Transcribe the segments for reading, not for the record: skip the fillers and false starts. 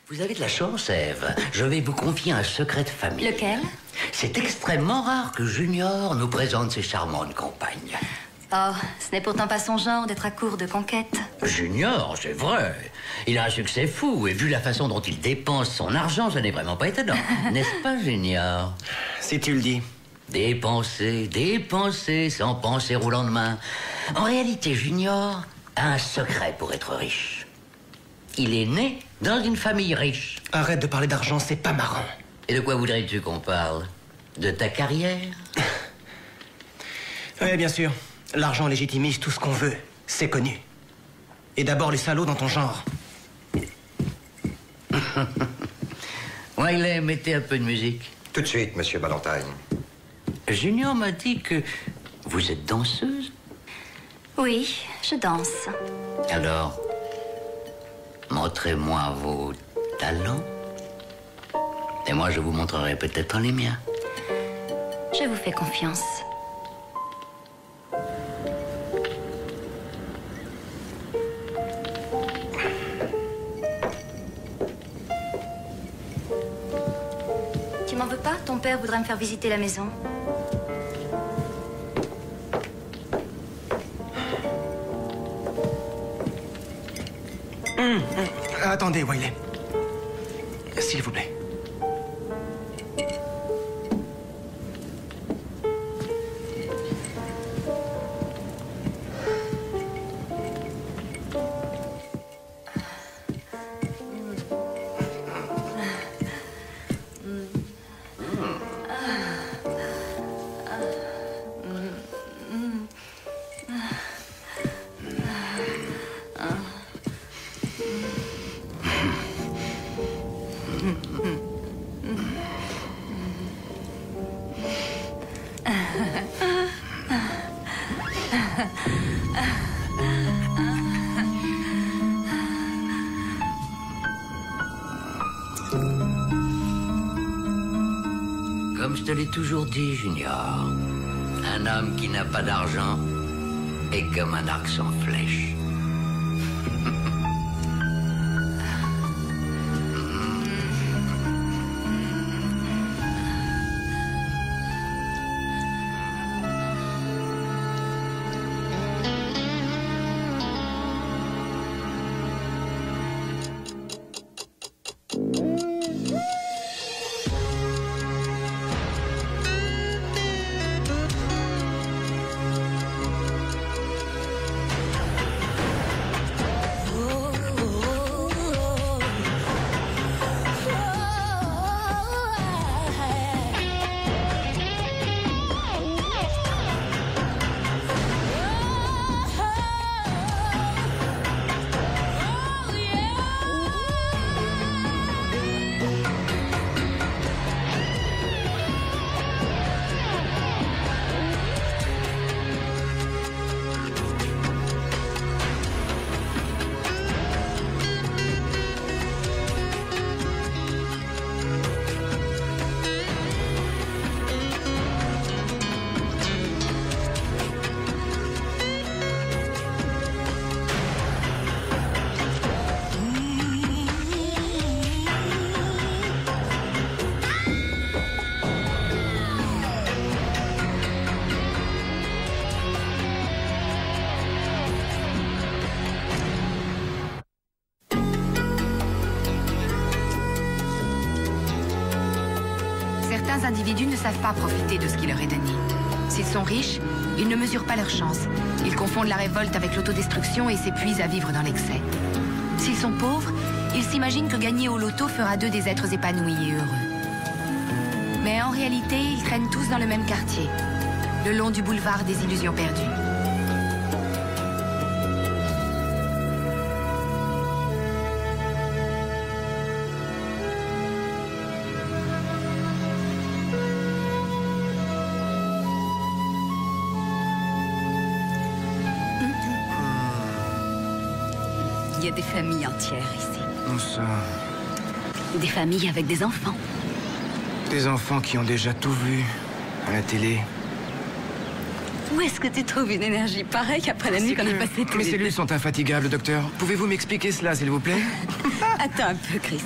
Vous avez de la chance, Ève. Je vais vous confier un secret de famille. Lequel? C'est extrêmement rare que Junior nous présente ses charmantes compagnes. Oh, ce n'est pourtant pas son genre d'être à court de conquêtes. Junior, c'est vrai. Il a un succès fou et vu la façon dont il dépense son argent, ça n'est vraiment pas étonnant. N'est-ce pas, Junior? Si tu le dis. Dépenser, dépenser sans penser au lendemain. En réalité, Junior a un secret pour être riche. Il est né dans une famille riche. Arrête de parler d'argent, c'est pas marrant. Et de quoi voudrais-tu qu'on parle? De ta carrière? Oui, bien sûr. L'argent légitimise tout ce qu'on veut. C'est connu. Et d'abord les salauds dans ton genre. Wiley, mettez un peu de musique. Tout de suite, monsieur Ballantyne. Junior m'a dit que vous êtes danseuse. Oui, je danse. Alors, montrez-moi vos talents. Et moi, je vous montrerai peut-être les miens. Je vous fais confiance. Tu m'en veux pas? Ton père voudrait me faire visiter la maison. Attendez, Wiley. S'il vous plaît. Comme je te l'ai toujours dit, Junior, un homme qui n'a pas d'argent est comme un arc sans flèche. Certains individus ne savent pas profiter de ce qui leur est donné. S'ils sont riches, ils ne mesurent pas leur chance. Ils confondent la révolte avec l'autodestruction et s'épuisent à vivre dans l'excès. S'ils sont pauvres, ils s'imaginent que gagner au loto fera d'eux des êtres épanouis et heureux. Mais en réalité, ils traînent tous dans le même quartier, le long du boulevard des illusions perdues. Il y a des familles entières ici. Où ça? Des familles avec des enfants. Des enfants qui ont déjà tout vu à la télé. Où est-ce que tu trouves une énergie pareille après la nuit qu'on a passée tous Mes les deux? cellules sont infatigables, docteur. Pouvez-vous m'expliquer cela, s'il vous plaît? Attends un peu, Chris.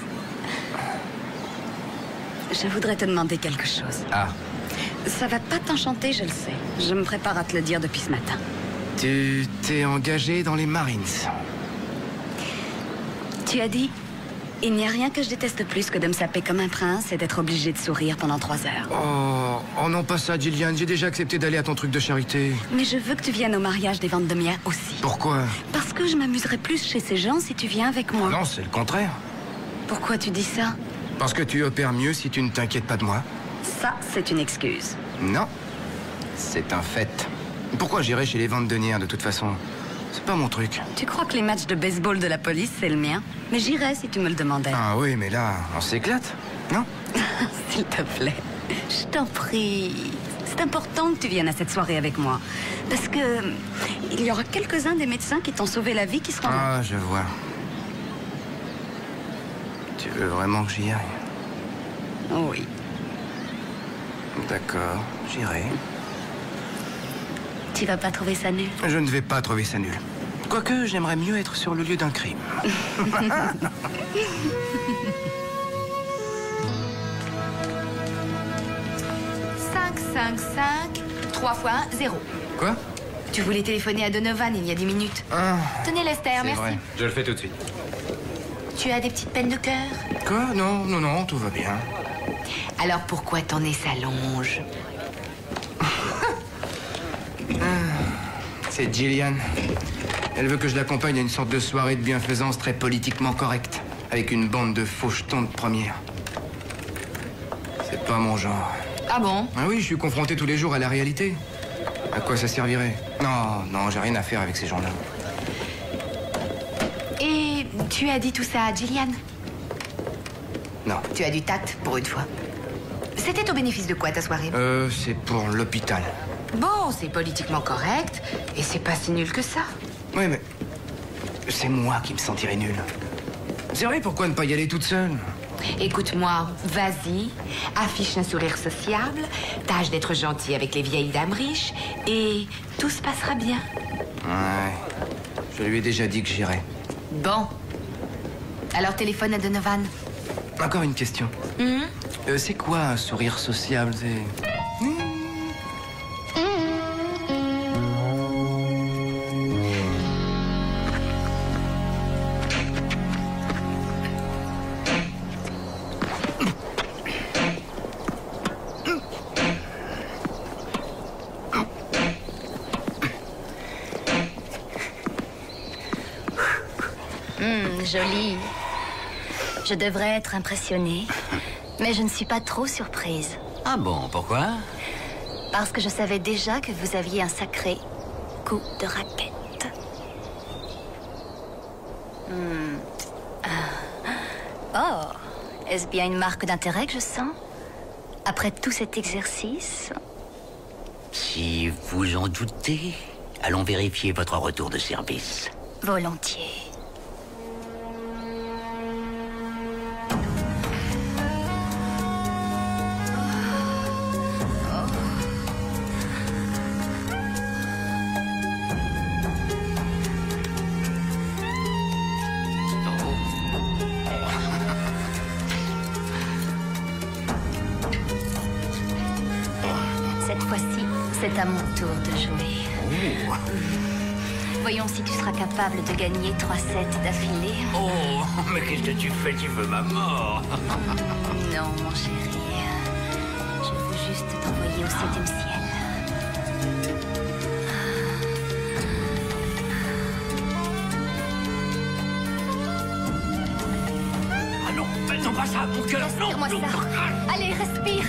Je voudrais te demander quelque chose. Ah, Ça va pas t'enchanter, je le sais. Je me prépare à te le dire depuis ce matin. tu t'es engagé dans les Marines. Tu as dit, il n'y a rien que je déteste plus que de me saper comme un prince et d'être obligé de sourire pendant 3 heures. Oh non, pas ça, Gillian. J'ai déjà accepté d'aller à ton truc de charité. Mais je veux que tu viennes au mariage des ventes de miel aussi. Pourquoi? Parce que je m'amuserais plus chez ces gens si tu viens avec moi. Non, c'est le contraire. Pourquoi tu dis ça? Parce que tu opères mieux si tu ne t'inquiètes pas de moi. Ça, c'est une excuse. Non, c'est un fait. Pourquoi j'irais chez les ventes de nières de toute façon? C'est pas mon truc. Tu crois que les matchs de baseball de la police, c'est le mien? Mais j'irais si tu me le demandais. Ah oui, mais là, on s'éclate, non? S'il te plaît, je t'en prie. C'est important que tu viennes à cette soirée avec moi. Parce que il y aura quelques-uns des médecins qui t'ont sauvé la vie qui seront là. Ah, je vois. Tu veux vraiment que j'y aille? Oui. D'accord, j'irai. Tu vas pas trouver ça nul? Je ne vais pas trouver ça nul. Quoique, j'aimerais mieux être sur le lieu d'un crime. 5, 3 fois 1, 0. Quoi? Tu voulais téléphoner à Donovan il y a 10 minutes. Ah, Tenez Lester, c'est merci. vrai. Je le fais tout de suite. Tu as des petites peines de cœur? Quoi? Non, tout va bien. Alors pourquoi ton nez s'allonge? C'est Gillian. Elle veut que je l'accompagne à une sorte de soirée de bienfaisance très politiquement correcte, avec une bande de faux jetons de première. C'est pas mon genre. Ah bon? Ah oui, je suis confronté tous les jours à la réalité. À quoi ça servirait? Non, j'ai rien à faire avec ces gens-là. Et tu as dit tout ça à Gillian? Non. Tu as du tact pour une fois. C'était au bénéfice de quoi ta soirée? C'est pour l'hôpital. Bon, c'est politiquement correct, et c'est pas si nul que ça. Oui, mais c'est moi qui me sentirais nul. C'est vrai, pourquoi ne pas y aller toute seule? Écoute-moi, vas-y, affiche un sourire sociable, tâche d'être gentil avec les vieilles dames riches, et tout se passera bien. Ouais, je lui ai déjà dit que j'irais. Bon. Alors téléphone à Donovan. Encore une question. C'est quoi un sourire sociable? C'est... Jolie. Je devrais être impressionnée, mais je ne suis pas trop surprise. Ah bon, pourquoi? Parce que je savais déjà que vous aviez un sacré coup de raquette. Oh, est-ce bien une marque d'intérêt que je sens? Après tout cet exercice? Si vous en doutez, allons vérifier votre retour de service. Volontiers. Cette fois-ci, c'est à mon tour de jouer. Voyons si tu seras capable de gagner 3 sets d'affilée. Oh, mais qu'est-ce que tu fais? Tu veux ma mort? Non, mon chéri. Je veux juste t'envoyer au 7e ciel. Ah non, non pas ça, mon cœur, non! Respire-moi Non. ça. Allez, respire.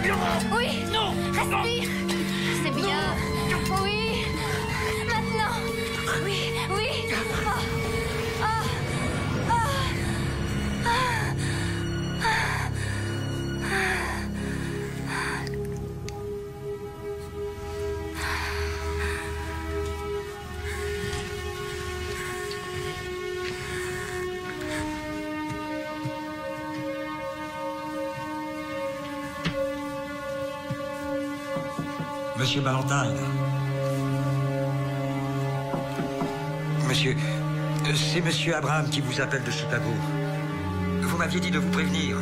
Non. Oui. Non. Respire. C'est bien. Oui. Maintenant. Oui, oui. Oh. Oh. Oh. Monsieur Ballantyne. Monsieur, c'est Monsieur Abraham qui vous appelle de Chicago. Vous m'aviez dit de vous prévenir.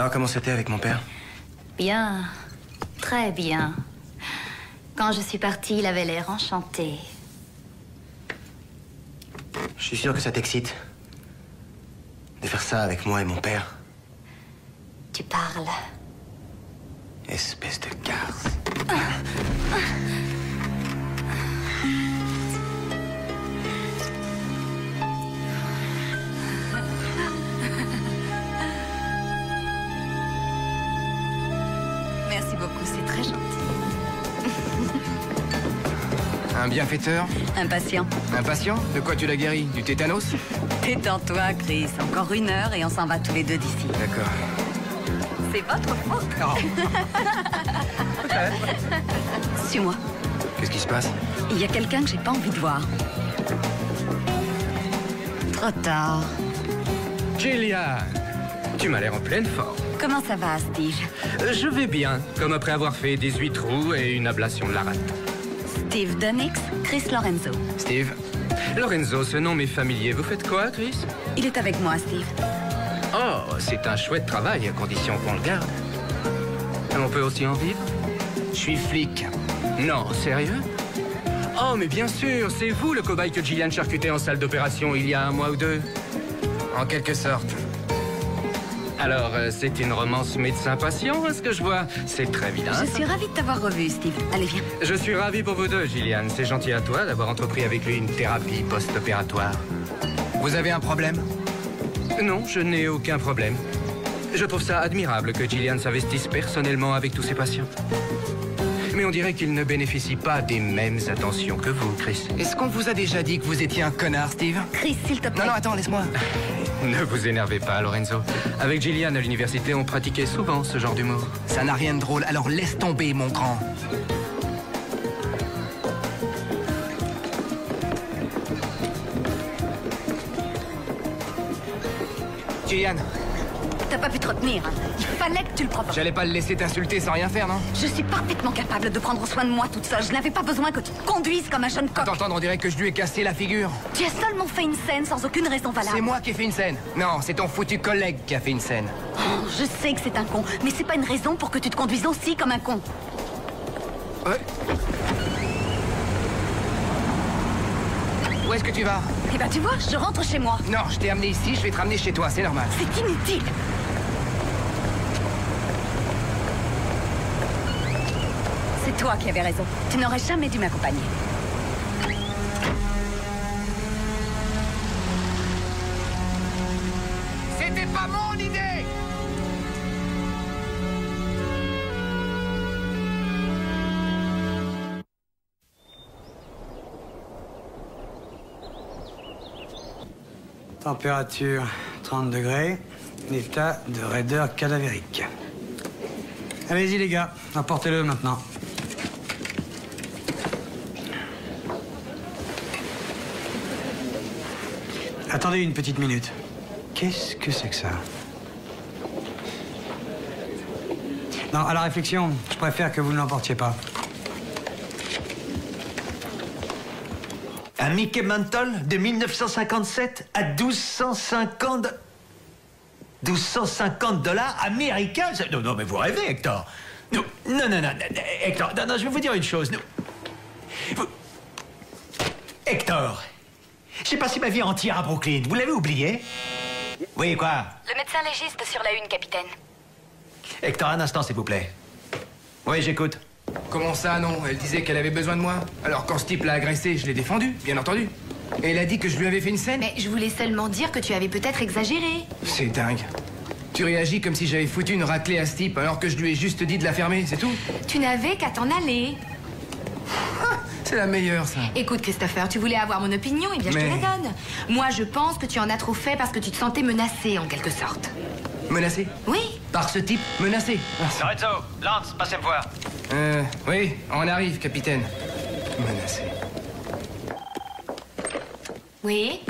Alors, comment c'était avec mon père? Bien. Très bien. Quand je suis partie, il avait l'air enchanté. Je suis sûr que ça t'excite. De faire ça avec moi et mon père. Tu parles. Espèce de garce. Merci beaucoup, c'est très gentil. Un bienfaiteur? Impatient. Impatient? De quoi tu l'as guéri? Du tétanos? Détends-toi, Chris. Encore 1 heure et on s'en va tous les deux d'ici. D'accord. C'est votre faute. Oh. Suis-moi. Qu'est-ce qui se passe? Il y a quelqu'un que j'ai pas envie de voir. Trop tard. Gillian, tu m'as l'air en pleine forme. Comment ça va, Steve? Je vais bien, comme après avoir fait 18 trous et une ablation de la rate. Steve Dunnix, Chris Lorenzo. Steve? Lorenzo, ce nom m'est familier. Vous faites quoi, Chris? Il est avec moi, Steve. Oh, c'est un chouette travail, à condition qu'on le garde. On peut aussi en vivre? Je suis flic. Non, sérieux? Oh, mais bien sûr, c'est vous le cobaye que Gillian charcutait en salle d'opération il y a 1 mois ou 2. En quelque sorte. Alors, c'est une romance médecin-patient, à ce que je vois. C'est très vilain. Je suis ravie de t'avoir revu, Steve. Allez, viens. Je suis ravi pour vous deux, Gillian. C'est gentil à toi d'avoir entrepris avec lui une thérapie post-opératoire. Vous avez un problème? Non, je n'ai aucun problème. Je trouve ça admirable que Gillian s'investisse personnellement avec tous ses patients. Mais on dirait qu'il ne bénéficie pas des mêmes attentions que vous, Chris. Est-ce qu'on vous a déjà dit que vous étiez un connard, Steve? Chris, s'il te plaît. Non, attends, laisse-moi. Ne vous énervez pas, Lorenzo. Avec Gillian à l'université, on pratiquait souvent ce genre d'humour. Ça n'a rien de drôle, alors laisse tomber, mon grand. Gillian, T'as pas pu te retenir. Hein. Il fallait que tu le provoques. j'allais pas le laisser t'insulter sans rien faire, non? Je suis parfaitement capable de prendre soin de moi toute seule. Je n'avais pas besoin que tu te conduises comme un jeune coq. T'entendre, on dirait que je lui ai cassé la figure. Tu as seulement fait une scène sans aucune raison valable. C'est moi qui ai fait une scène. Non, c'est ton foutu collègue qui a fait une scène. Oh, je sais que c'est un con, mais c'est pas une raison pour que tu te conduises aussi comme un con. Ouais. Où est-ce que tu vas? Eh ben, tu vois, je rentre chez moi. Non, je t'ai amené ici, je vais te ramener chez toi, c'est normal. C'est inutile. C'est toi qui avais raison. Tu n'aurais jamais dû m'accompagner. C'était pas mon idée! Température 30 degrés, état de raideur cadavérique. Allez-y les gars, apportez-le maintenant. Attendez une petite minute. Qu'est-ce que c'est que ça? Non, à la réflexion, je préfère que vous ne l'emportiez pas. Un Mickey Mantle de 1957 à 1250... 1250 $ américains? Non, non, mais vous rêvez, Hector. Non, non, non, non, Hector, non, non, je vais vous dire une chose. Hector, j'ai passé ma vie entière à Brooklyn. Vous l'avez oublié? Oui, quoi? Le médecin légiste sur la une, capitaine. Hector, un instant, s'il vous plaît. Oui, j'écoute. Comment ça, non? Elle disait qu'elle avait besoin de moi. Alors quand ce type l'a agressée, je l'ai défendu, bien entendu. Et elle a dit que je lui avais fait une scène. Mais je voulais seulement dire que tu avais peut-être exagéré. C'est dingue. Tu réagis comme si j'avais foutu une raclée à ce type alors que je lui ai juste dit de la fermer, c'est tout? Tu n'avais qu'à t'en aller. C'est la meilleure, ça. Écoute, Christopher, tu voulais avoir mon opinion, et bien je Mais- te la donne. Moi, je pense que tu en as trop fait parce que tu te sentais menacé, en quelque sorte. Menacé? Oui. Par ce type? Menacé? Lorenzo, Lance, passez me voir. Oui, on arrive, capitaine. Menacé. Oui.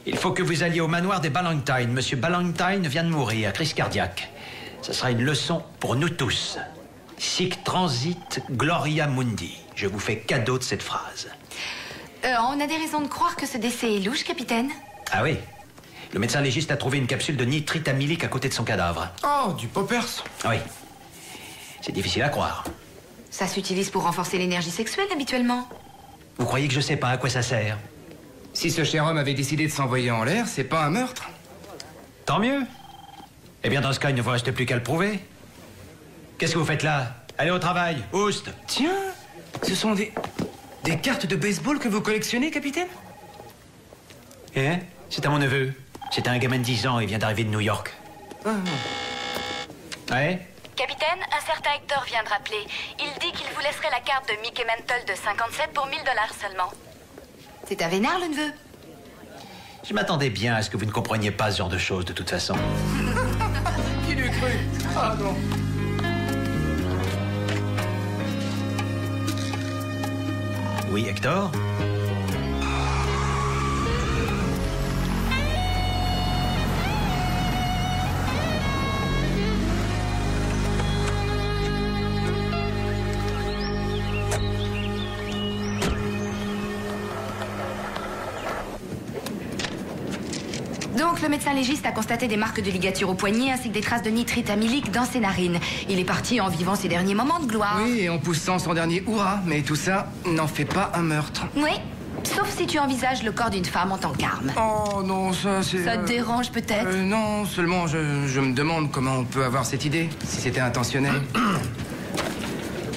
Il faut que vous alliez au manoir des Ballantyne. Monsieur Ballantyne vient de mourir, crise cardiaque. Ce sera une leçon pour nous tous. Sic transit gloria mundi. Je vous fais cadeau de cette phrase. On a des raisons de croire que ce décès est louche, capitaine. Ah oui? Le médecin légiste a trouvé une capsule de nitrite amylique à côté de son cadavre. Oh, du poppers. Oui. C'est difficile à croire. Ça s'utilise pour renforcer l'énergie sexuelle habituellement. Vous croyez que je sais pas à quoi ça sert? Si ce cher homme avait décidé de s'envoyer en l'air, c'est pas un meurtre. Tant mieux. Eh bien, dans ce cas, il ne vous reste plus qu'à le prouver. Qu'est-ce que vous faites là? Allez au travail, oust. Tiens, ce sont des cartes de baseball que vous collectionnez, capitaine? Eh? C'est à mon neveu. C'est un gamin de 10 ans, il vient d'arriver de New York. Ouais? Capitaine, un certain Hector vient de rappeler. Il dit qu'il vous laisserait la carte de Mickey Mantle de 57 pour $1000 seulement. C'est un vénard, le neveu? Je m'attendais bien à ce que vous ne compreniez pas ce genre de choses, de toute façon. Qui l'eût cru? Ah non. Oui, Hector? Donc, le médecin légiste a constaté des marques de ligature au poignet ainsi que des traces de nitrite amylique dans ses narines. Il est parti en vivant ses derniers moments de gloire. Oui, et en poussant son dernier hurrah. Mais tout ça n'en fait pas un meurtre. Oui, sauf si tu envisages le corps d'une femme en tant qu'arme. Oh non, ça c'est... Ça te dérange peut-être? Non, seulement je me demande comment on peut avoir cette idée, si c'était intentionnel.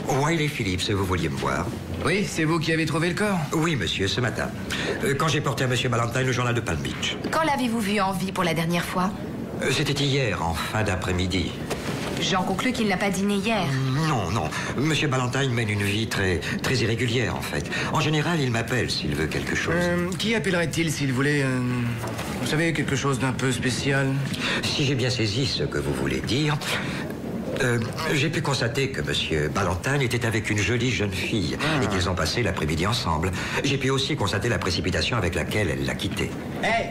Wiley Phillips, vous vouliez me voir? Oui, c'est vous qui avez trouvé le corps? Oui, monsieur, ce matin. Quand j'ai porté à monsieur Ballantyne le journal de Palm Beach. Quand l'avez-vous vu en vie pour la dernière fois? C'était hier, en fin d'après-midi. J'en conclus qu'il n'a pas dîné hier. Non, non. Monsieur Ballantyne mène une vie très irrégulière, en fait. En général, il m'appelle s'il veut quelque chose. Qui appellerait-il s'il voulait, vous savez, quelque chose d'un peu spécial? Si j'ai bien saisi ce que vous voulez dire... j'ai pu constater que monsieur Ballantyne était avec une jolie jeune fille et qu'ils ont passé l'après-midi ensemble. J'ai pu aussi constater la précipitation avec laquelle elle l'a quitté. Hé!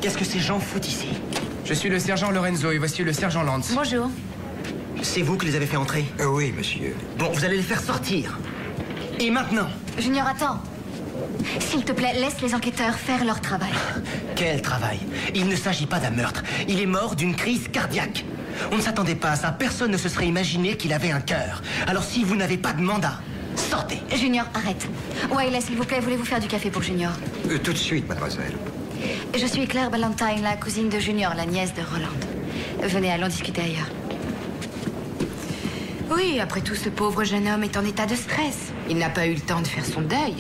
Qu'est-ce que ces gens foutent ici? Je suis le sergent Lorenzo et voici le sergent Lance. Bonjour. C'est vous qui les avez fait entrer? Oui, monsieur. Bon, vous allez les faire sortir. Et maintenant? Junior, attends. S'il te plaît, laisse les enquêteurs faire leur travail. Quel travail? Il ne s'agit pas d'un meurtre. Il est mort d'une crise cardiaque. On ne s'attendait pas à ça. Personne ne se serait imaginé qu'il avait un cœur. Alors si vous n'avez pas de mandat, sortez. Junior, arrête. Wiley, s'il vous plaît, voulez-vous faire du café pour Junior? Tout de suite, mademoiselle. Je suis Claire Ballantyne, la cousine de Junior, la nièce de Roland. Venez, allons discuter ailleurs. Oui, après tout, ce pauvre jeune homme est en état de stress. Il n'a pas eu le temps de faire son deuil.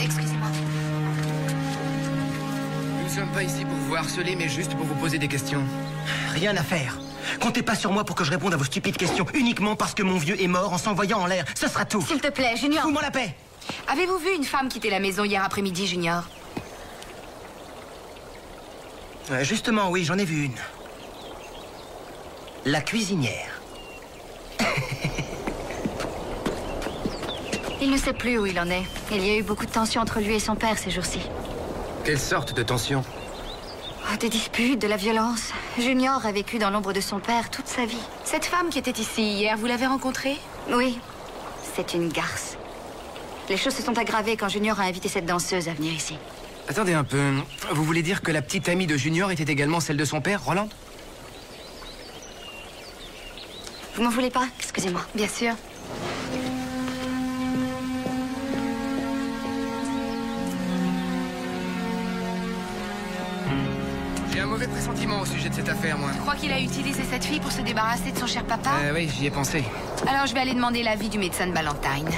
Excusez-moi. Nous ne sommes pas ici pour vous harceler, mais juste pour vous poser des questions. Rien à faire. Comptez pas sur moi pour que je réponde à vos stupides questions uniquement parce que mon vieux est mort en s'envoyant en l'air. Ce sera tout. S'il te plaît, Junior. Fous-moi la paix. Avez-vous vu une femme quitter la maison hier après-midi, Junior? Justement, oui, j'en ai vu une. La cuisinière. Il ne sait plus où il en est. Il y a eu beaucoup de tensions entre lui et son père ces jours-ci. Quelle sorte de tension? Oh, des disputes, de la violence. Junior a vécu dans l'ombre de son père toute sa vie. Cette femme qui était ici hier, vous l'avez rencontrée? Oui, c'est une garce. Les choses se sont aggravées quand Junior a invité cette danseuse à venir ici. Attendez un peu. Vous voulez dire que la petite amie de Junior était également celle de son père, Roland? Vous m'en voulez pas? Excusez-moi. Bien sûr. J'ai un mauvais pressentiment au sujet de cette affaire, moi. Je crois qu'il a utilisé cette fille pour se débarrasser de son cher papa. Oui, j'y ai pensé. Alors, je vais aller demander l'avis du médecin de Ballantyne.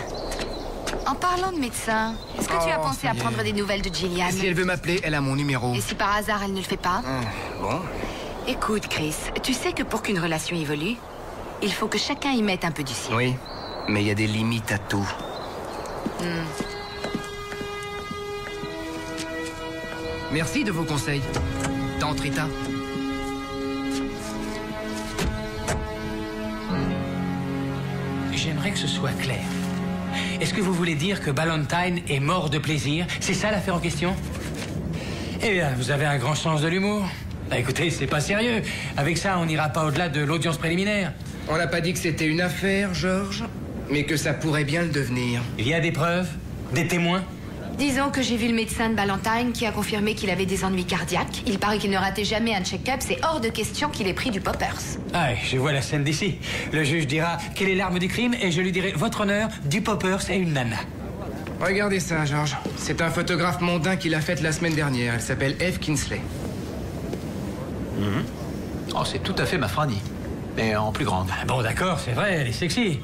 En parlant de médecin, est-ce que tu as pensé à prendre des nouvelles de Gillian? Si elle veut m'appeler, elle a mon numéro. Et si par hasard, elle ne le fait pas? Bon. Écoute, Chris, tu sais que pour qu'une relation évolue, il faut que chacun y mette un peu du sien. Oui, mais il y a des limites à tout. Merci de vos conseils, tante Rita. J'aimerais que ce soit clair. Est-ce que vous voulez dire que Ballantyne est mort de plaisir? C'est ça l'affaire en question? Eh bien, vous avez un grand sens de l'humour. Bah, écoutez, c'est pas sérieux. Avec ça, on n'ira pas au-delà de l'audience préliminaire. On n'a pas dit que c'était une affaire, Georges, mais que ça pourrait bien le devenir. Il y a des preuves? Des témoins? Disons que j'ai vu le médecin de Ballantyne qui a confirmé qu'il avait des ennuis cardiaques. Il paraît qu'il ne ratait jamais un check-up. C'est hors de question qu'il ait pris du poppers. Ah, je vois la scène d'ici. Le juge dira quelle est l'arme du crime et je lui dirai votre honneur, du poppers et une nana. Regardez ça, George. C'est un photographe mondain qui l'a faite la semaine dernière. Elle s'appelle Eve Kinsley. Oh, c'est tout à fait ma Franny. Mais en plus grande. Bon, d'accord, c'est vrai, elle est sexy.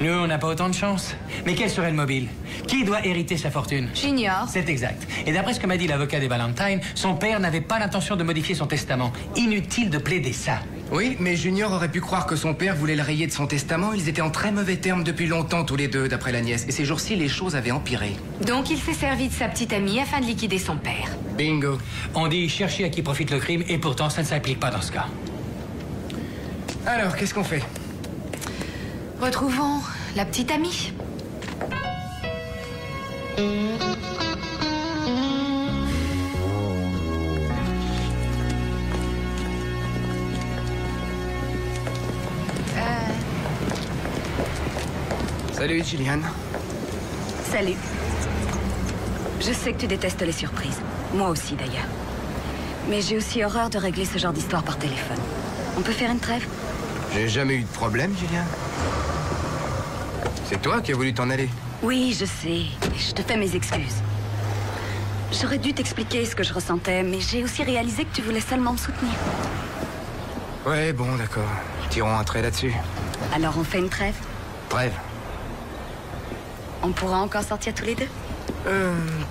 Nous, on n'a pas autant de chance. Mais quel serait le mobile? Qui doit hériter sa fortune? J'ignore. C'est exact. Et d'après ce que m'a dit l'avocat des Ballantyne, son père n'avait pas l'intention de modifier son testament. Inutile de plaider ça. Oui, mais Junior aurait pu croire que son père voulait le rayer de son testament. Ils étaient en très mauvais termes depuis longtemps, tous les deux, d'après la nièce. Et ces jours-ci, les choses avaient empiré. Donc il s'est servi de sa petite amie afin de liquider son père. Bingo. On dit chercher à qui profite le crime, et pourtant ça ne s'applique pas dans ce cas. Alors, qu'est-ce qu'on fait? Retrouvons la petite amie. Salut, Gillian. Salut. Je sais que tu détestes les surprises. Moi aussi, d'ailleurs. Mais j'ai aussi horreur de régler ce genre d'histoire par téléphone. On peut faire une trêve? J'ai jamais eu de problème, Gillian. C'est toi qui as voulu t'en aller. Oui, je sais. Je te fais mes excuses. J'aurais dû t'expliquer ce que je ressentais, mais j'ai aussi réalisé que tu voulais seulement me soutenir. Ouais, bon, d'accord. Tirons un trait là-dessus. Alors on fait une trêve? Trêve. On pourra encore sortir tous les deux?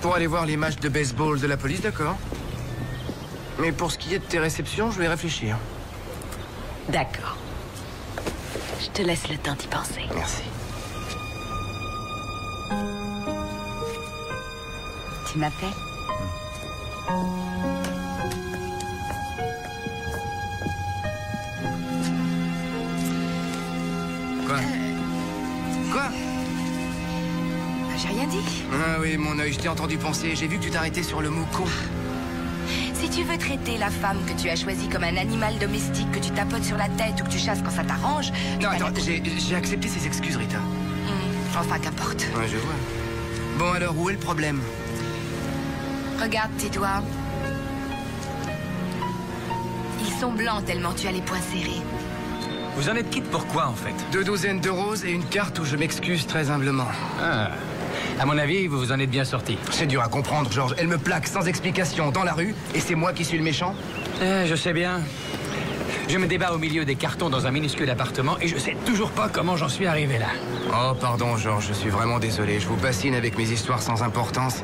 Pour aller voir les matchs de baseball de la police, d'accord. Mais pour ce qui est de tes réceptions, je vais réfléchir. D'accord. Je te laisse le temps d'y penser. Merci. Tu m'appelles? Quoi? Quoi? J'ai rien dit. Ah oui, mon œil, je t'ai entendu penser. J'ai vu que tu t'arrêtais sur le mot con. Si tu veux traiter la femme que tu as choisie comme un animal domestique que tu tapotes sur la tête ou que tu chasses quand ça t'arrange... Non, attends, j'ai accepté ses excuses, Rita. Enfin, qu'importe. Ouais, je vois. Bon, alors, où est le problème? Regarde tes doigts. Ils sont blancs tellement tu as les poings serrés. Vous en êtes quitte pourquoi, en fait? 2 douzaines de roses et une carte où je m'excuse très humblement. Ah. À mon avis, vous vous en êtes bien sorti. C'est dur à comprendre, George. Elle me plaque sans explication dans la rue et c'est moi qui suis le méchant? Je sais bien. Je me débat au milieu des cartons dans un minuscule appartement et je sais toujours pas comment j'en suis arrivé là. Oh, pardon, George, je suis vraiment désolé. Je vous bassine avec mes histoires sans importance,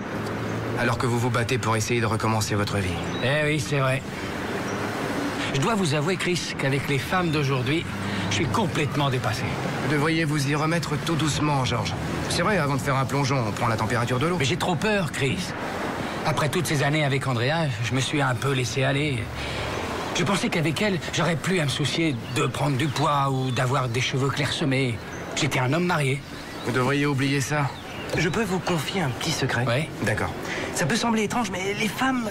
alors que vous vous battez pour essayer de recommencer votre vie. Eh oui, c'est vrai. Je dois vous avouer, Chris, qu'avec les femmes d'aujourd'hui, je suis complètement dépassé. Vous devriez vous y remettre tout doucement, George. C'est vrai, avant de faire un plongeon, on prend la température de l'eau. Mais j'ai trop peur, Chris. Après toutes ces années avec Andrea, je me suis un peu laissé aller. Je pensais qu'avec elle, j'aurais plus à me soucier de prendre du poids ou d'avoir des cheveux clairsemés. J'étais un homme marié. Vous devriez oublier ça. Je peux vous confier un petit secret? Oui. D'accord. Ça peut sembler étrange, mais les femmes,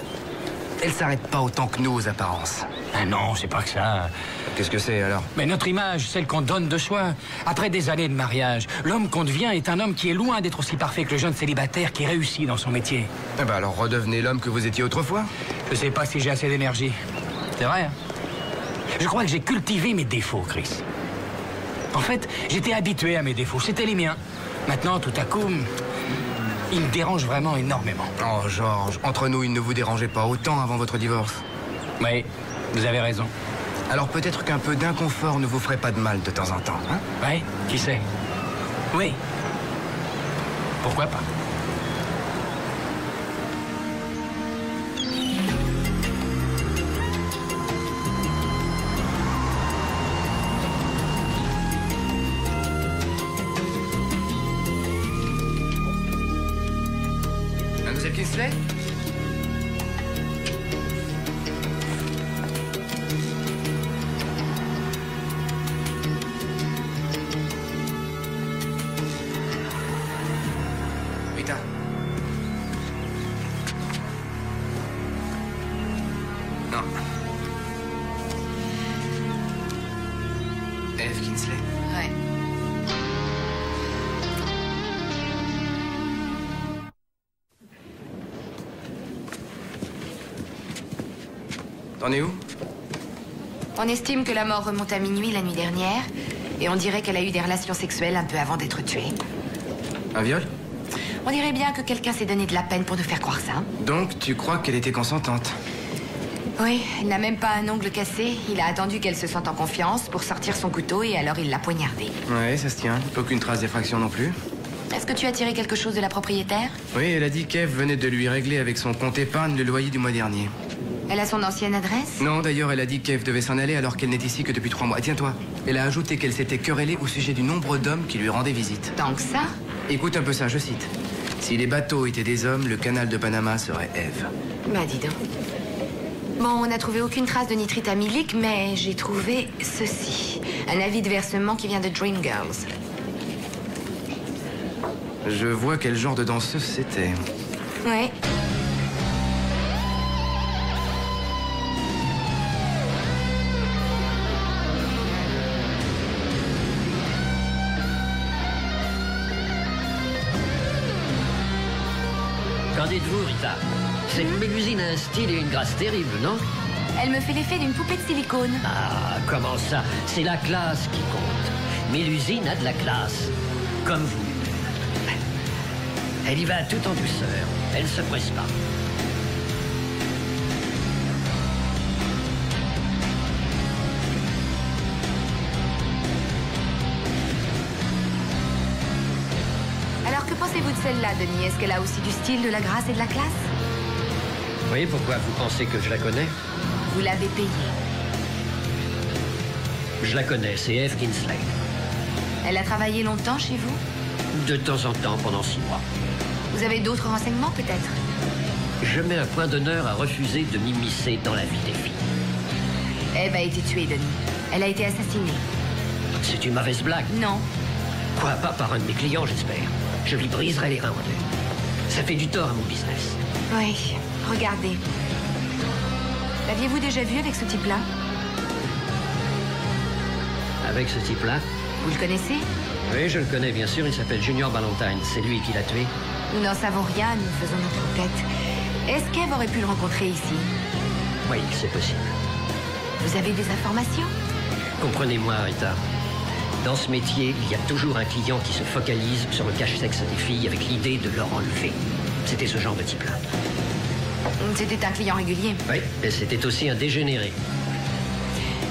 elles s'arrêtent pas autant que nous aux apparences. Ah non, c'est pas que ça. Qu'est-ce que c'est alors? Mais notre image, celle qu'on donne de soi. Après des années de mariage, l'homme qu'on devient est un homme qui est loin d'être aussi parfait que le jeune célibataire qui réussit dans son métier. Eh ben alors redevenez l'homme que vous étiez autrefois. Je sais pas si j'ai assez d'énergie. C'est vrai, hein? Je crois que j'ai cultivé mes défauts, Chris. En fait, j'étais habitué à mes défauts. C'était les miens. Maintenant, tout à coup, ils me dérangent vraiment énormément. Oh, George, entre nous, il ne vous dérangeait pas autant avant votre divorce. Oui, vous avez raison. Alors peut-être qu'un peu d'inconfort ne vous ferait pas de mal de temps en temps, hein? Oui, qui sait? Oui. Pourquoi pas? Mademoiselle Kinsley? Rita. Non. Eve Kinsley. Ouais. T'en es où? On estime que la mort remonte à minuit la nuit dernière, et on dirait qu'elle a eu des relations sexuelles un peu avant d'être tuée. Un viol? On dirait bien que quelqu'un s'est donné de la peine pour nous faire croire ça. Donc, tu crois qu'elle était consentante? Oui, elle n'a même pas un ongle cassé. Il a attendu qu'elle se sente en confiance pour sortir son couteau et alors il l'a poignardée. Ouais, ça se tient. Aucune trace d'effraction non plus. Est-ce que tu as tiré quelque chose de la propriétaire? Oui, elle a dit qu'Eve venait de lui régler avec son compte épargne le loyer du mois dernier. Elle a son ancienne adresse? Non, d'ailleurs, elle a dit qu'Eve devait s'en aller alors qu'elle n'est ici que depuis 3 mois. Et tiens-toi, elle a ajouté qu'elle s'était querellée au sujet du nombre d'hommes qui lui rendaient visite. Tant que ça? Écoute un peu ça, je cite. Si les bateaux étaient des hommes, le canal de Panama serait Eve. Bah, dis donc. Bon, on n'a trouvé aucune trace de nitrite amylique, mais j'ai trouvé ceci. Un avis de versement qui vient de Dreamgirls. Je vois quel genre de danseuse c'était. Ouais. Qu'en dites-vous, Rita? Cette Mélusine a un style et une grâce terrible, non? Elle me fait l'effet d'une poupée de silicone. Ah, comment ça? C'est la classe qui compte. Mélusine a de la classe. Comme vous. Elle y va tout en douceur. Elle se presse pas. Alors, que pensez-vous de celle-là, Denis? Est-ce qu'elle a aussi du style, de la grâce et de la classe? Oui, pourquoi vous pensez que je la connais? Vous l'avez payée. Je la connais, c'est Eve Kinsley. Elle a travaillé longtemps chez vous? De temps en temps, pendant 6 mois. Vous avez d'autres renseignements, peut-être? Je mets un point d'honneur à refuser de m'immiscer dans la vie des filles. Eve a été tuée, Denis. Elle a été assassinée. C'est une mauvaise blague. Non. Quoi, pas par un de mes clients, j'espère. Je lui briserai les reins en deux. Ça fait du tort à mon business. Oui, regardez. L'aviez-vous déjà vu avec ce type-là? Avec ce type-là? Vous le connaissez? Oui, je le connais, bien sûr. Il s'appelle Junior Ballantyne. C'est lui qui l'a tué. Nous n'en savons rien, nous faisons notre enquête. Est-ce qu'Eve aurait pu le rencontrer ici? Oui, c'est possible. Vous avez des informations? Comprenez-moi, Rita. Dans ce métier, il y a toujours un client qui se focalise sur le cache-sexe des filles avec l'idée de leur enlever. C'était ce genre de type-là. C'était un client régulier. Oui, et c'était aussi un dégénéré.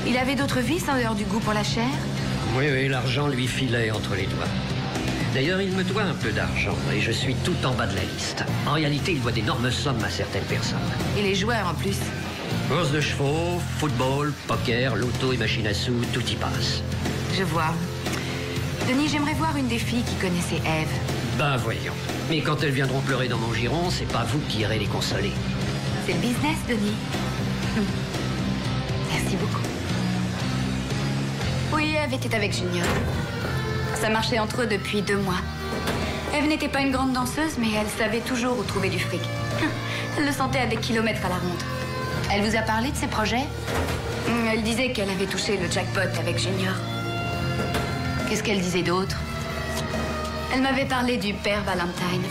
Il avait d'autres vices en dehors du goût pour la chair? Oui, l'argent lui filait entre les doigts. D'ailleurs, il me doit un peu d'argent et je suis tout en bas de la liste. En réalité, il doit d'énormes sommes à certaines personnes. Et les joueurs en plus? Course de chevaux, football, poker, loto et machine à sous, tout y passe. Je vois. Denis, j'aimerais voir une des filles qui connaissait Eve. Ben voyons. Mais quand elles viendront pleurer dans mon giron, c'est pas vous qui irez les consoler. C'est le business, Denis. Merci beaucoup. Oui, Eve était avec Junior. Ça marchait entre eux depuis 2 mois. Eve n'était pas une grande danseuse, mais elle savait toujours où trouver du fric. Elle le sentait à des kilomètres à la ronde. Elle vous a parlé de ses projets? Elle disait qu'elle avait touché le jackpot avec Junior. Qu'est-ce qu'elle disait d'autre? Elle m'avait parlé du père Ballantyne.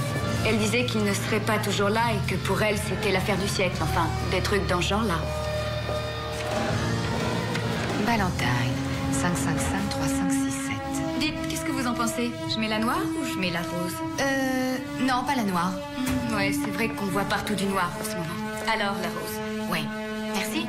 Elle disait qu'il ne serait pas toujours là et que pour elle, c'était l'affaire du siècle. Enfin, des trucs dans ce genre-là. Ballantyne, 555-3567. Dites, qu'est-ce que vous en pensez? Je mets la noire ou je mets la rose? Non, pas la noire. Ouais, c'est vrai qu'on voit partout du noir en ce moment. Alors, la rose. Oui. Merci.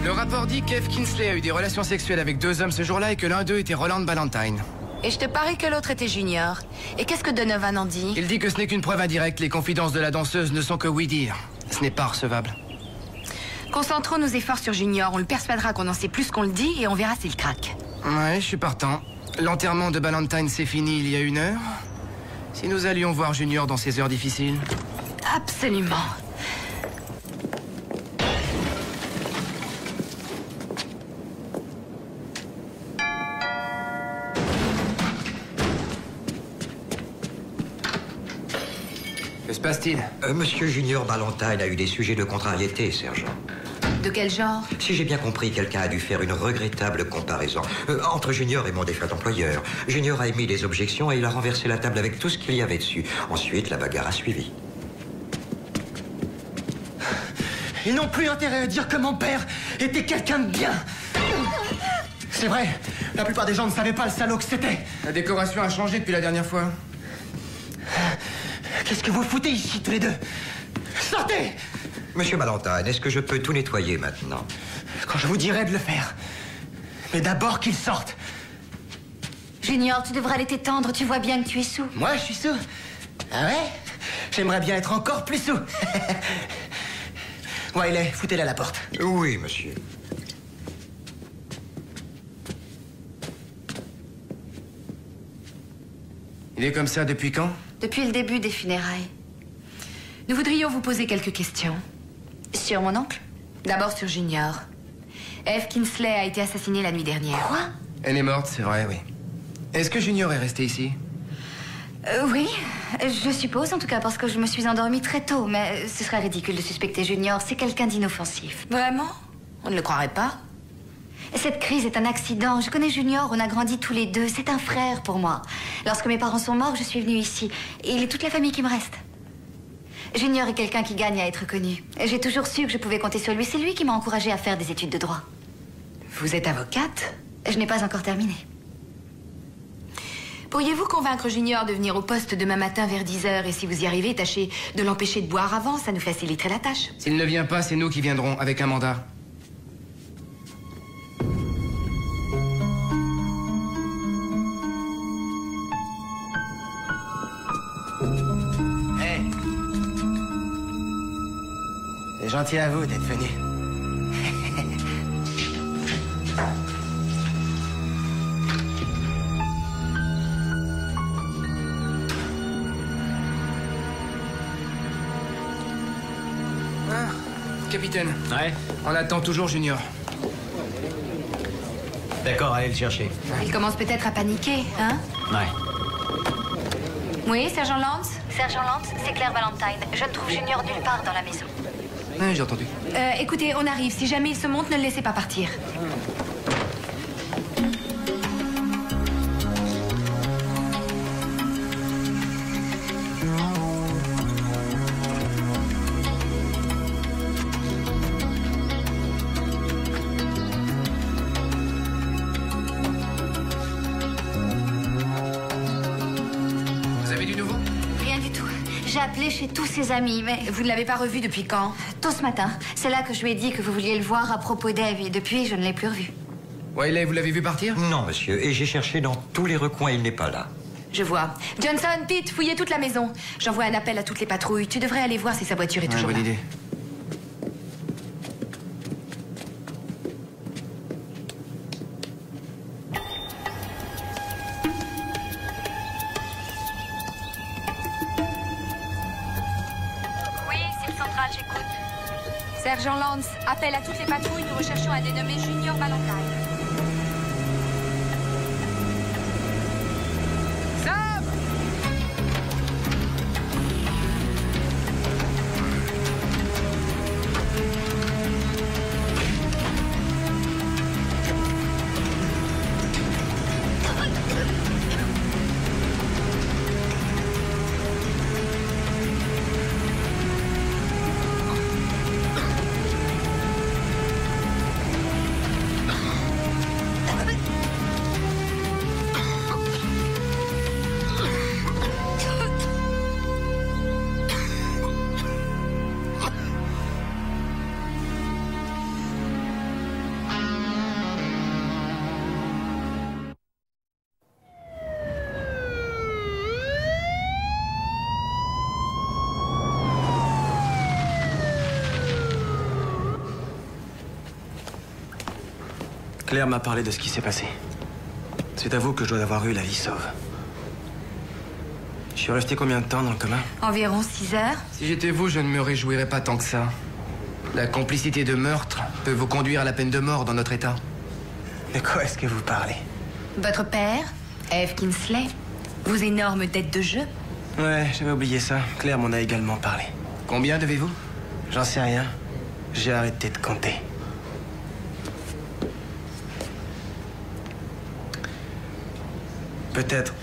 Le rapport dit qu'Eve Kinsley a eu des relations sexuelles avec 2 hommes ce jour-là et que l'un d'eux était Roland Ballantyne. Et je te parie que l'autre était Junior. Et qu'est-ce que Donovan en dit? Il dit que ce n'est qu'une preuve indirecte. Les confidences de la danseuse ne sont que oui-dire. Ce n'est pas recevable. Concentrons nos efforts sur Junior. On le persuadera qu'on en sait plus qu'on le dit et on verra s'il craque. Ouais, je suis partant. L'enterrement de Ballantyne s'est fini il y a 1 heure. Si nous allions voir Junior dans ces heures difficiles. Absolument. Que se passe-t-il? Monsieur Junior Ballantyne a eu des sujets de contrariété, sergent. De quel genre? Si j'ai bien compris, quelqu'un a dû faire une regrettable comparaison entre Junior et mon défunt employeur. Junior a émis des objections et il a renversé la table avec tout ce qu'il y avait dessus. Ensuite, la bagarre a suivi. Ils n'ont plus intérêt à dire que mon père était quelqu'un de bien. C'est vrai, la plupart des gens ne savaient pas le salaud que c'était. La décoration a changé depuis la dernière fois. Qu'est-ce que vous foutez ici, tous les deux? Sortez! Monsieur Ballantyne, est-ce que je peux tout nettoyer maintenant? Quand je vous dirai de le faire. Mais d'abord qu'ils sortent. Junior, tu devrais aller t'étendre, tu vois bien que tu es sous. Moi, je suis sous? Ah ouais? J'aimerais bien être encore plus sous. Wiley, foutez-la à la porte. Oui, monsieur. Il est comme ça depuis quand? Depuis le début des funérailles. Nous voudrions vous poser quelques questions. Sur mon oncle? D'abord sur Junior. Eve Kinsley a été assassinée la nuit dernière. Quoi? Elle est morte, c'est vrai, oui. Est-ce que Junior est resté ici? Oui, je suppose, en tout cas parce que je me suis endormie très tôt, mais ce serait ridicule de suspecter Junior, c'est quelqu'un d'inoffensif. Vraiment? On ne le croirait pas. Cette crise est un accident. Je connais Junior, on a grandi tous les deux. C'est un frère pour moi. Lorsque mes parents sont morts, je suis venue ici. Et il est toute la famille qui me reste. Junior est quelqu'un qui gagne à être connu. J'ai toujours su que je pouvais compter sur lui. C'est lui qui m'a encouragée à faire des études de droit. Vous êtes avocate? Je n'ai pas encore terminé. Pourriez-vous convaincre Junior de venir au poste demain matin vers 10h? Et si vous y arrivez, tâchez de l'empêcher de boire avant. Ça nous faciliterait la tâche. S'il ne vient pas, c'est nous qui viendrons avec un mandat. C'est gentil à vous d'être venu. Capitaine. Ouais? On attend toujours Junior. D'accord, allez le chercher. Il commence peut-être à paniquer, hein? Ouais. Oui, Sergent Lance? Sergent Lance, c'est Claire Ballantyne. Je ne trouve Junior nulle part dans la maison. Oui, j'ai entendu. Écoutez, on arrive. Si jamais il se monte, ne le laissez pas partir. J'ai appelé chez tous ses amis, mais... Vous ne l'avez pas revu depuis quand? Tôt ce matin. C'est là que je lui ai dit que vous vouliez le voir à propos d'Eve, et depuis, je ne l'ai plus revu. Wiley, vous l'avez vu partir? Non, monsieur, et j'ai cherché dans tous les recoins, il n'est pas là. Je vois. Johnson, Pete, fouillez toute la maison. J'envoie un appel à toutes les patrouilles. Tu devrais aller voir si sa voiture est toujours là. Bonne idée. Sergent Lance, appel à toutes les patrouilles, nous recherchons un dénommé Junior Ballantyne. Sam! Claire m'a parlé de ce qui s'est passé. C'est à vous que je dois avoir eu la vie sauve. Je suis resté combien de temps dans le coma? Environ 6 heures. Si j'étais vous, je ne me réjouirais pas tant que ça. La complicité de meurtre peut vous conduire à la peine de mort dans notre état. De quoi est-ce que vous parlez? Votre père, Eve Kinsley, vos énormes dettes de jeu. Ouais, j'avais oublié ça. Claire m'en a également parlé. Combien devez-vous? J'en sais rien. J'ai arrêté de compter. Peut-être.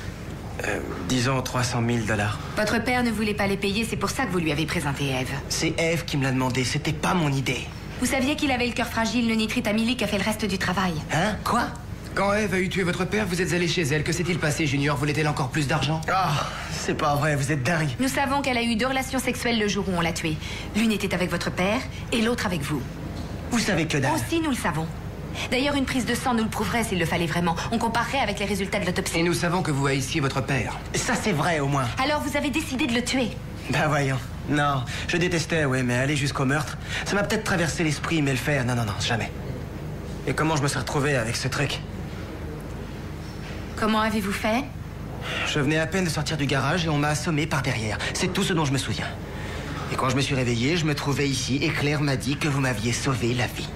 Disons 300 000 $. Votre père ne voulait pas les payer, c'est pour ça que vous lui avez présenté Eve. C'est Eve qui me l'a demandé, c'était pas mon idée. Vous saviez qu'il avait le cœur fragile, le nitritamilyque a fait le reste du travail. Hein? Quoi? Quand Eve a eu tué votre père, vous êtes allé chez elle. Que s'est-il passé, Junior? Voulait-elle encore plus d'argent? Oh, c'est pas vrai, vous êtes dingue. Nous savons qu'elle a eu 2 relations sexuelles le jour où on l'a tuée. L'une était avec votre père et l'autre avec vous. Vous savez que dalle. Aussi, nous le savons. D'ailleurs, une prise de sang nous le prouverait s'il le fallait vraiment. On comparerait avec les résultats de l'autopsie. Et nous savons que vous haissiez votre père. Ça, c'est vrai, au moins. Alors, vous avez décidé de le tuer? Ben voyons. Non, je détestais, oui, mais aller jusqu'au meurtre, ça m'a peut-être traversé l'esprit, mais le faire, non, jamais. Et comment je me suis retrouvé avec ce truc? Comment avez-vous fait? Je venais à peine de sortir du garage et on m'a assommé par derrière. C'est tout ce dont je me souviens. Et quand je me suis réveillé, je me trouvais ici et Claire m'a dit que vous m'aviez sauvé la vie.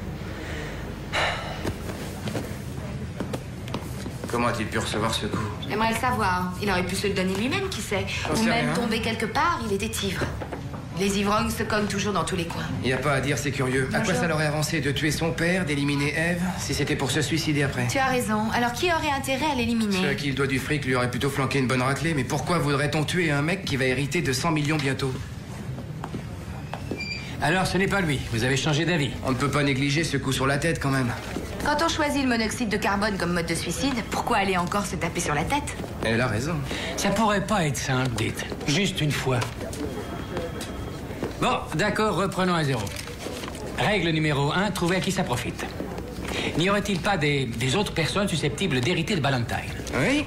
Comment a-t-il pu recevoir ce coup? J'aimerais le savoir. Il aurait pu se le donner lui-même, qui sait. Ou même tomber quelque part, il était ivre. Les ivrognes se cognent toujours dans tous les coins. Il n'y a pas à dire, c'est curieux. À quoi ça leur aurait avancé de tuer son père, d'éliminer Eve, si c'était pour se suicider après? Tu as raison. Alors qui aurait intérêt à l'éliminer? Ceux à qui il doit du fric lui auraient plutôt flanqué une bonne raclée. Mais pourquoi voudrait-on tuer un mec qui va hériter de 100 millions bientôt? Alors, ce n'est pas lui. Vous avez changé d'avis. On ne peut pas négliger ce coup sur la tête, quand même. Quand on choisit le monoxyde de carbone comme mode de suicide, pourquoi aller encore se taper sur la tête? Elle a raison. Ça pourrait pas être simple, dites. Juste une fois. Bon, d'accord, reprenons à zéro. Règle numéro 1, trouver à qui ça profite. N'y aurait-il pas des autres personnes susceptibles d'hériter de Ballantyne? Oui.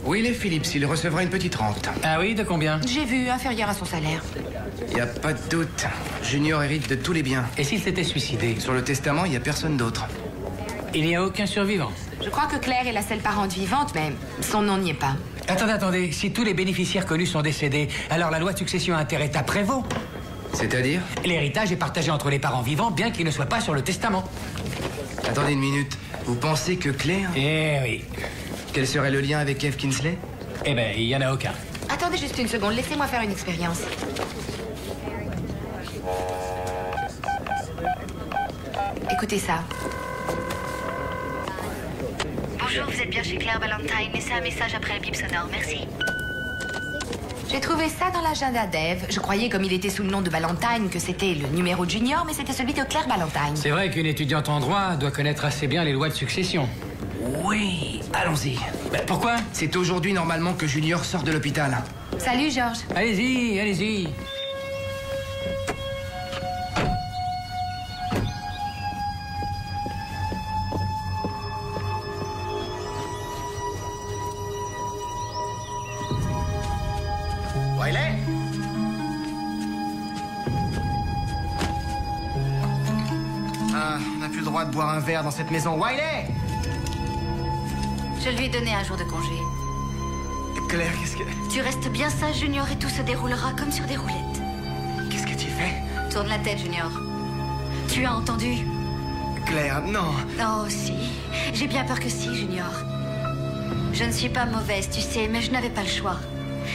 Will et Phillips, il recevra une petite rente. Ah oui, de combien? J'ai vu, inférieur à son salaire. Y a pas de doute. Junior hérite de tous les biens. Et s'il s'était suicidé? Sur le testament, il y a personne d'autre. Il n'y a aucun survivant? Je crois que Claire est la seule parente vivante, mais son nom n'y est pas. Attendez. Si tous les bénéficiaires connus sont décédés, alors la loi de succession a intérêt à prévaut. C'est-à-dire? L'héritage est partagé entre les parents vivants, bien qu'il ne soit pas sur le testament. Attendez une minute. Vous pensez que Claire... Eh oui. Quel serait le lien avec Eve Kinsley? Eh ben, il n'y en a aucun. Attendez juste une seconde, laissez-moi faire une expérience. Écoutez ça. Bonjour, vous êtes bien chez Claire Ballantyne. Laissez un message après le bip sonore, merci. J'ai trouvé ça dans l'agenda d'Eve. Je croyais, comme il était sous le nom de Ballantyne, que c'était le numéro de Junior, mais c'était celui de Claire Ballantyne. C'est vrai qu'une étudiante en droit doit connaître assez bien les lois de succession. Oui, allons-y. Ben, pourquoi? C'est aujourd'hui normalement que Junior sort de l'hôpital. Salut, Georges. Allez-y. Wiley? Ah, on n'a plus le droit de boire un verre dans cette maison. Wiley! Je lui ai donné un jour de congé. Claire, qu'est-ce que... Tu restes bien sage, Junior, et tout se déroulera comme sur des roulettes. Qu'est-ce que tu fais? Tourne la tête, Junior. Tu as entendu? Claire, non. Oh, si. J'ai bien peur que si, Junior. Je ne suis pas mauvaise, tu sais, mais je n'avais pas le choix.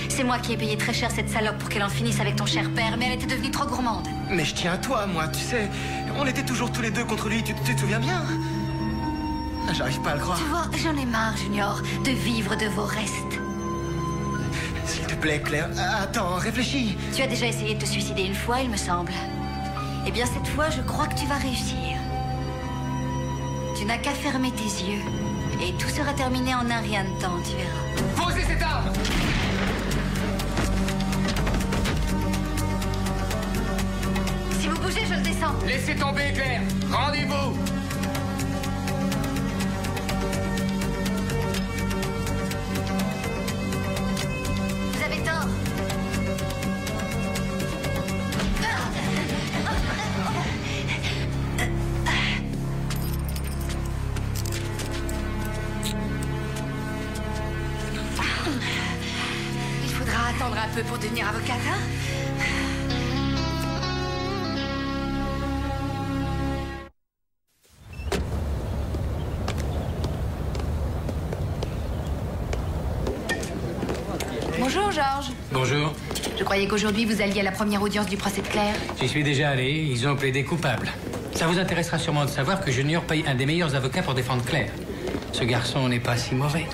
C'est moi qui ai payé très cher cette salope pour qu'elle en finisse avec ton cher père, mais elle était devenue trop gourmande. Mais je tiens à toi, moi, tu sais. On était toujours tous les deux contre lui, tu te souviens bien? J'arrive pas à le croire. Tu vois, j'en ai marre, Junior, de vivre de vos restes. S'il te plaît, Claire, attends, réfléchis. Tu as déjà essayé de te suicider une fois, il me semble. Eh bien, cette fois, je crois que tu vas réussir. Tu n'as qu'à fermer tes yeux. Et tout sera terminé en un rien de temps, tu verras. Posez cette arme! Si vous bougez, je le descends. Laissez tomber, Claire! Rendez-vous! Vous avez tort. Il faudra attendre un peu pour devenir avocate, hein? Bonjour, Georges. Bonjour. Je croyais qu'aujourd'hui vous alliez à la première audience du procès de Claire. J'y suis déjà allé, ils ont plaidé coupable. Ça vous intéressera sûrement de savoir que Junior paye un des meilleurs avocats pour défendre Claire. Ce garçon n'est pas si mauvais.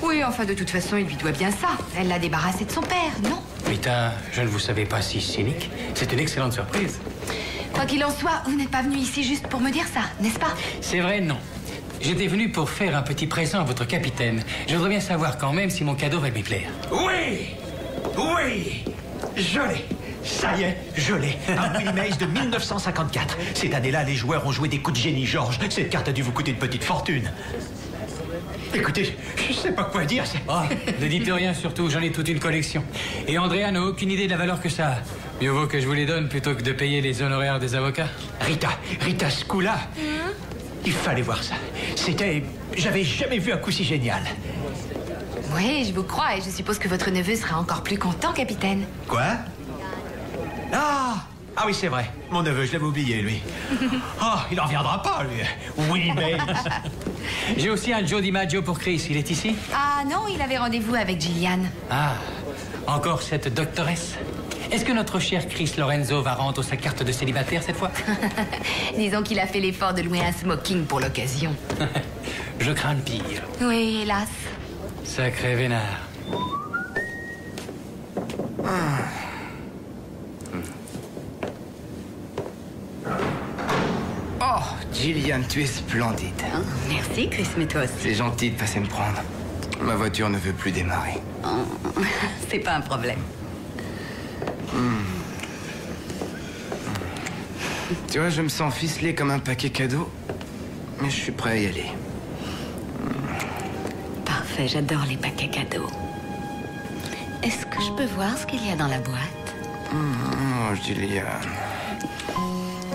Oui, enfin, de toute façon, il lui doit bien ça. Elle l'a débarrassé de son père, non? Rita, je ne vous savais pas si cynique. C'est une excellente surprise. Quoi qu'il en soit, vous n'êtes pas venu ici juste pour me dire ça, n'est-ce pas? C'est vrai, non. J'étais venu pour faire un petit présent à votre capitaine. Je voudrais bien savoir quand même si mon cadeau va lui plaire. Oui! Oui! Je l'ai! Ça y est, je l'ai. Un Willie Mays de 1954. Cette année-là, les joueurs ont joué des coups de génie, George. Cette carte a dû vous coûter une petite fortune. Écoutez, je sais pas quoi dire. Oh, ne dites rien surtout, j'en ai toute une collection. Et Andrea n'a aucune idée de la valeur que ça a. Mieux vaut que je vous les donne plutôt que de payer les honoraires des avocats. Rita, ce coup-là, il fallait voir ça. C'était... J'avais jamais vu un coup si génial. Oui, je vous crois et je suppose que votre neveu sera encore plus content, capitaine. Quoi? Ah oui, c'est vrai. Mon neveu, je l'avais oublié, lui. Oh, il n'en reviendra pas, lui. Willie Mays. J'ai aussi un Joe DiMaggio pour Chris. Il est ici? Ah non, il avait rendez-vous avec Gillian. Ah, encore cette doctoresse. Est-ce que notre cher Chris Lorenzo va rendre sa carte de célibataire cette fois? Disons qu'il a fait l'effort de louer un smoking pour l'occasion. Je crains le pire. Oui, hélas. Sacré vénard. Oh, Gillian, tu es splendide. Oh, merci, Chris, mais toi aussi. C'est gentil de passer me prendre. Ma voiture ne veut plus démarrer. Oh, c'est pas un problème. Tu vois, je me sens ficelé comme un paquet cadeau, mais je suis prêt à y aller. Parfait, j'adore les paquets cadeaux. Est-ce que je peux voir ce qu'il y a dans la boîte? Oh, Gillian.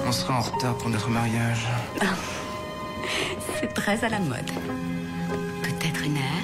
On sera en retard pour notre mariage. C'est très à la mode. Peut-être une heure?